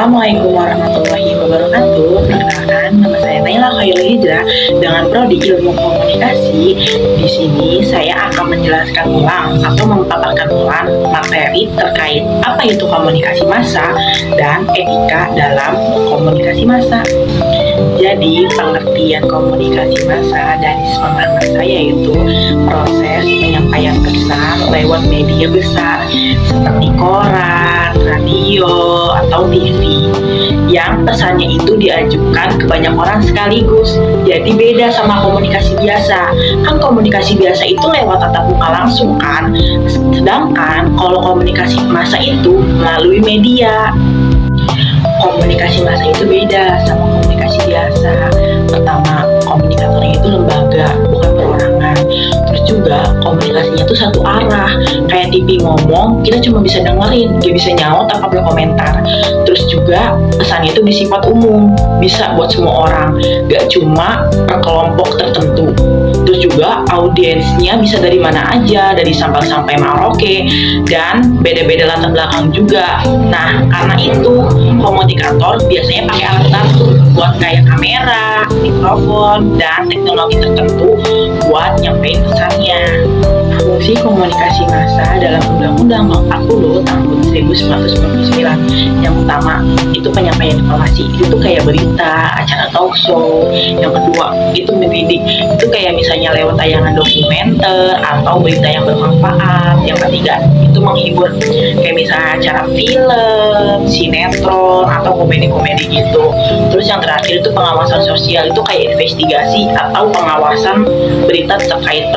Assalamualaikum warahmatullahi wabarakatuh. Perkenalkan, nama saya Naila Khairul Hijrah dengan Prodi Ilmu Komunikasi. Di sini saya akan menjelaskan ulang atau memaparkan ulang materi terkait apa itu komunikasi massa dan etika dalam komunikasi massa. Jadi, pengertian komunikasi massa dari pemahaman saya itu proses penyampaian pesan lewat media besar seperti koran, radio, atau TV yang pesannya itu diajukan ke banyak orang sekaligus. Jadi beda sama komunikasi biasa. Kan komunikasi biasa itu lewat tatap muka langsung kan. Sedangkan kalau komunikasi massa itu melalui media. Komunikasi massa itu beda sama komunikasi biasa. Pertama, komunikatornya itu lembaga, bukan perorangan. Terus juga komunikasinya itu satu arah. Kayak TV ngomong, kita cuma bisa dengerin, dia bisa nyaut tanpa berkomentar. Terus juga pesannya itu bersifat umum, bisa buat semua orang, gak cuma per kelompok tertentu. Terus juga audiensnya bisa dari mana aja, dari Sabang sampai Merauke, dan beda-beda latar belakang juga. Nah, karena itu komunikator biasanya pakai alat bantu buat kayak kamera, mikrofon, dan teknologi tertentu buat nyampein pesannya. Fungsi komunikasi massa dalam Undang-Undang Nomor 40 Tahun 1999 yang pertama itu penyampaian informasi, itu kayak berita, acara talk show. Yang kedua itu mendidik, itu kayak misalnya lewat tayangan dokumenter atau berita yang bermanfaat. Yang ketiga itu menghibur, kayak misalnya acara film, sinetron, atau komedi-komedi gitu. Terus yang terakhir itu pengawasan sosial, itu kayak investigasi atau pengawasan berita terkait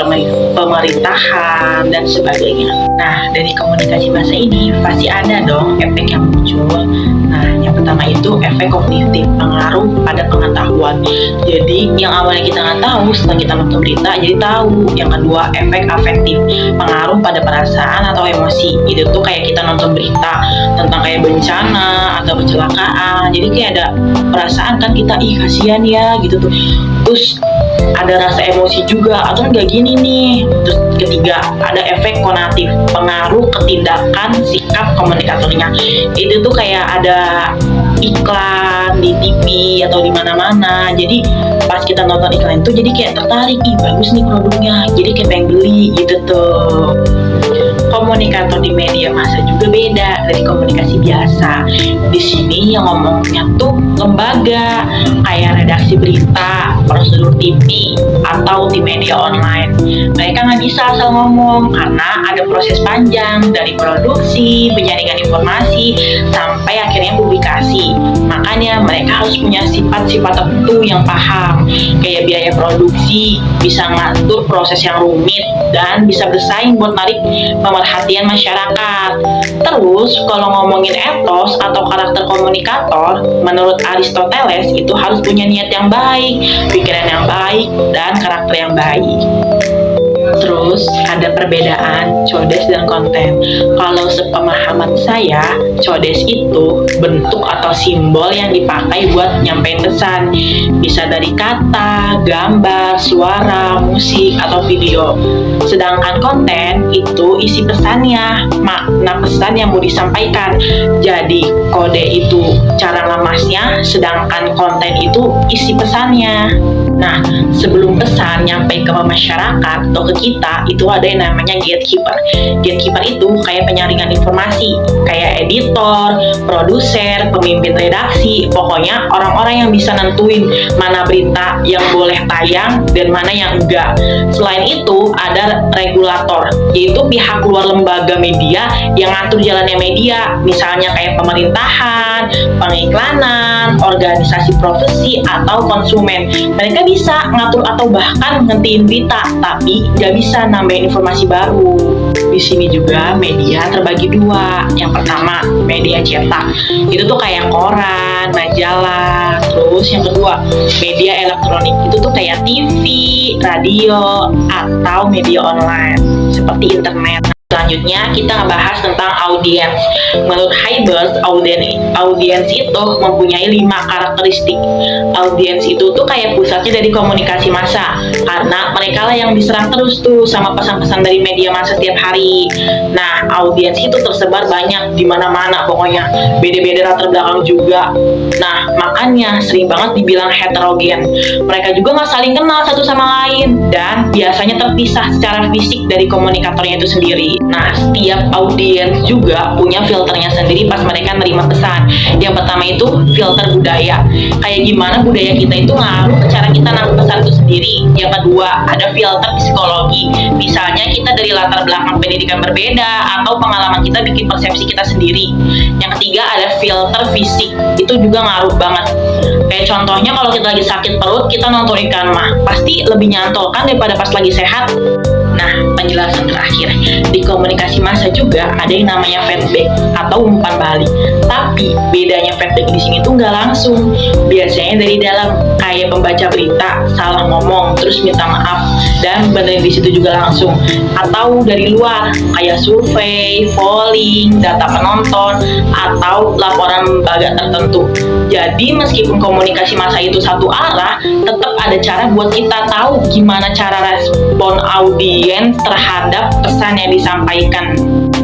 pemerintahan dan sebagainya. Nah, dari komunikasi massa ini pasti ada dong efek yang muncul. Nah, yang pertama itu efek kognitif, pengaruh pada pengetahuan. Jadi yang awalnya kita nggak tahu, setelah kita nonton berita jadi tahu. Yang kedua, efek afektif, pengaruh pada perasaan atau emosi. Itu tuh kayak kita nonton berita tentang kayak bencana atau kecelakaan, jadi kayak ada perasaan kan kita, ih kasihan ya gitu tuh. Terus ada rasa emosi juga, atau nggak gini nih. Terus ketiga, ada efek konatif, pengaruh ketindakan sikap komunikatornya. Itu tuh kayak ada iklan di TV atau di mana-mana. Jadi pas kita nonton iklan itu jadi kayak tertarik, ih bagus nih produknya, jadi kayak pengen beli gitu tuh. Komunikator di media massa juga beda dari komunikasi biasa. Di sini yang ngomongnya tuh lembaga, kayak redaksi berita, prosedur TV, atau di media online. Mereka nggak bisa asal ngomong karena ada proses panjang dari produksi, penyaringan informasi, sampai akhirnya publikasi. Makanya mereka harus punya sifat-sifat tertentu yang paham, kayak biaya produksi, bisa ngatur proses yang rumit, dan bisa bersaing buat narik pemerhatian masyarakat. Terus kalau ngomongin etos atau karakter komunikator, menurut Aristoteles itu harus punya niat yang baik, pikiran yang baik, dan karakter yang baik. Terus ada perbedaan codes dan konten. Kalau sepemahaman saya, codes itu bentuk atau simbol yang dipakai buat nyampein pesan. Bisa dari kata, gambar, suara, musik, atau video. Sedangkan konten itu isi pesannya, makna pesan yang mau disampaikan. Jadi kode itu cara ngemasnya, sedangkan konten itu isi pesannya. Nah, sebelum pesan nyampe ke masyarakat atau ke kita, itu ada yang namanya gatekeeper. Gatekeeper itu kayak penyaringan informasi, kayak editor, produser, pemimpin redaksi, pokoknya orang-orang yang bisa nentuin mana berita yang boleh tayang dan mana yang enggak. Selain itu, ada regulator, yaitu pihak luar lembaga media yang ngatur jalannya media, misalnya kayak pemerintahan, pengiklanan, organisasi profesi, atau konsumen. Mereka bisa ngatur atau bahkan ngentiin berita, tapi nggak bisa nambahin informasi baru. Di sini juga media terbagi dua. Yang pertama, media cetak. Itu tuh kayak koran, majalah. Terus yang kedua, media elektronik. Itu tuh kayak TV, radio, atau media online seperti internet. selanjutnya kita ngebahas tentang audiens. Menurut Haibers, audiens itu mempunyai 5 karakteristik. Audiens itu tuh kayak pusatnya dari komunikasi massa, karena mereka lah yang diserang terus tuh sama pesan-pesan dari media massa setiap hari. Nah, audiens itu tersebar banyak di mana-mana, pokoknya beda-beda latar belakang juga. Nah, makanya sering banget dibilang heterogen. Mereka juga nggak saling kenal satu sama lain dan biasanya terpisah secara fisik dari komunikatornya itu sendiri. Nah, setiap audiens juga punya filternya sendiri pas mereka nerima pesan. Yang pertama itu filter budaya. Kayak gimana budaya kita itu ngaruh ke cara kita nangkep pesan itu sendiri. Yang kedua, ada filter psikologi. Misalnya kita dari latar belakang pendidikan berbeda atau pengalaman kita bikin persepsi kita sendiri. Yang ketiga, ada filter fisik. Itu juga ngaruh banget. Kayak contohnya kalau kita lagi sakit perut, kita nonton ikan mah pasti lebih nyantol kan daripada pas lagi sehat. Nah, penjelasan terakhir, di komunikasi massa juga ada yang namanya feedback atau umpan balik. Tapi bedanya feedback di sini tuh nggak langsung. Biasanya dari dalam, kayak pembaca berita salah ngomong terus minta maaf dan benerin di situ juga langsung. Atau dari luar, kayak survei, polling, data penonton, atau laporan lembaga tertentu. Jadi meskipun komunikasi massa itu satu arah, tetap ada cara buat kita tahu gimana cara respon audiens terhadap pesan yang disampaikan.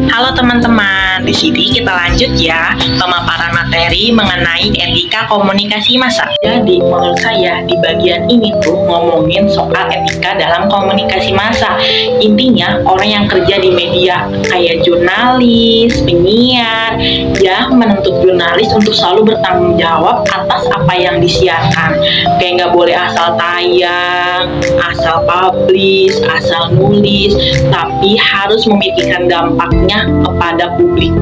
Halo teman-teman, di sini kita lanjut ya pemaparan materi mengenai etika komunikasi massa. Jadi menurut saya di bagian ini tuh ngomongin soal etika dalam komunikasi massa. Intinya orang yang kerja di media kayak jurnalis, penyiar, ya menuntut jurnalis untuk selalu bertanggung jawab atas apa yang disiarkan. Kayak nggak boleh asal tayang, asal publish, asal nulis, tapi harus memikirkan dampaknya kepada publik.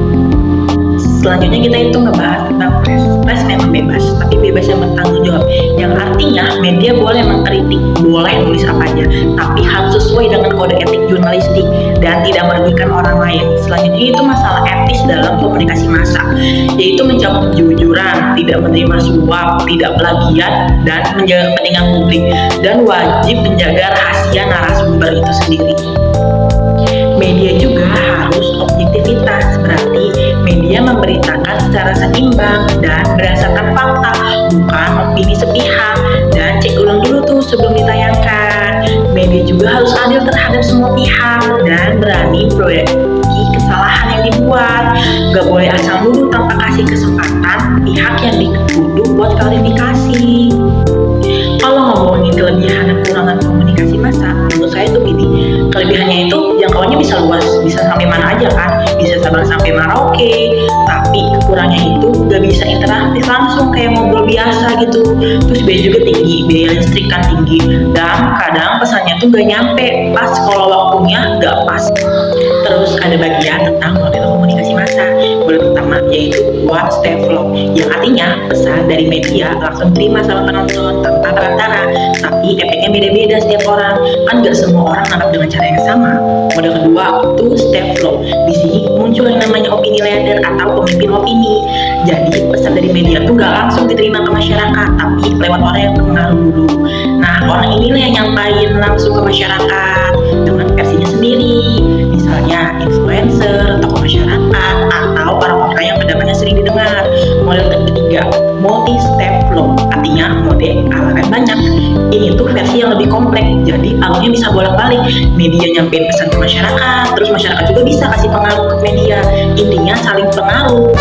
Selanjutnya kita itu ngebahas tentang press. Press memang bebas, tapi bebas yang bertanggung jawab. Yang artinya media boleh mengkritik, boleh nulis apa aja, tapi harus sesuai dengan kode etik jurnalistik dan tidak merugikan orang lain. Selanjutnya itu masalah etis dalam komunikasi massa, yaitu menjawab kejujuran, tidak menerima suap, tidak plagiat, dan menjaga kepentingan publik, dan wajib menjaga rahasia narasumber itu sendiri. Media juga harus objektivitas, berarti media memberitakan secara seimbang dan berdasarkan fakta, bukan opini sepihak, dan cek ulang dulu tuh sebelum ditayangkan. Media juga harus adil terhadap semua pihak dan berani memperbaiki kesalahan yang dibuat. Gak boleh asal nuduh tanpa kasih kesempatan pihak yang dituduh buat klarifikasi. Kalau ngomongin kelebihan dan kekurangan komunikasi massa, menurut saya tuh gini, kelebihannya itu jangkauannya bisa luas, bisa sampai mana aja kan, bisa sampai Merauke, tapi kekurangnya itu gak bisa interaktif langsung kayak ngobrol biasa gitu. Terus biaya juga tinggi, biaya listrik kan tinggi, dan kadang pesannya tuh gak nyampe pas kalau waktunya gak pas. Terus ada bagian tentang model komunikasi massa. Model pertama yaitu one step flow, yang artinya pesan dari media langsung terima sama penonton tanpa perantara, tapi efeknya beda-beda setiap orang, kan gak semua orang nangkap dengan cara yang sama. Model kedua two step flow. Di sini muncul yang namanya opini leader atau pemimpin opini. Jadi pesan dari media tuh gak langsung diterima ke masyarakat, tapi lewat orang yang berpengaruh dulu. Nah, orang inilah yang nyampain langsung ke masyarakat dengan versinya sendiri. Misalnya influencer, tokoh masyarakat, atau orang-orang yang pendapatnya sering didengar. Model ketiga, multi step flow, artinya mode alarm banyak. Ini tuh versi yang lebih kompleks, jadi alurnya bisa bolak-balik. Media nyampein pesan ke masyarakat, terus masyarakat juga bisa kasih pengaruh ke media. Intinya saling pengaruh.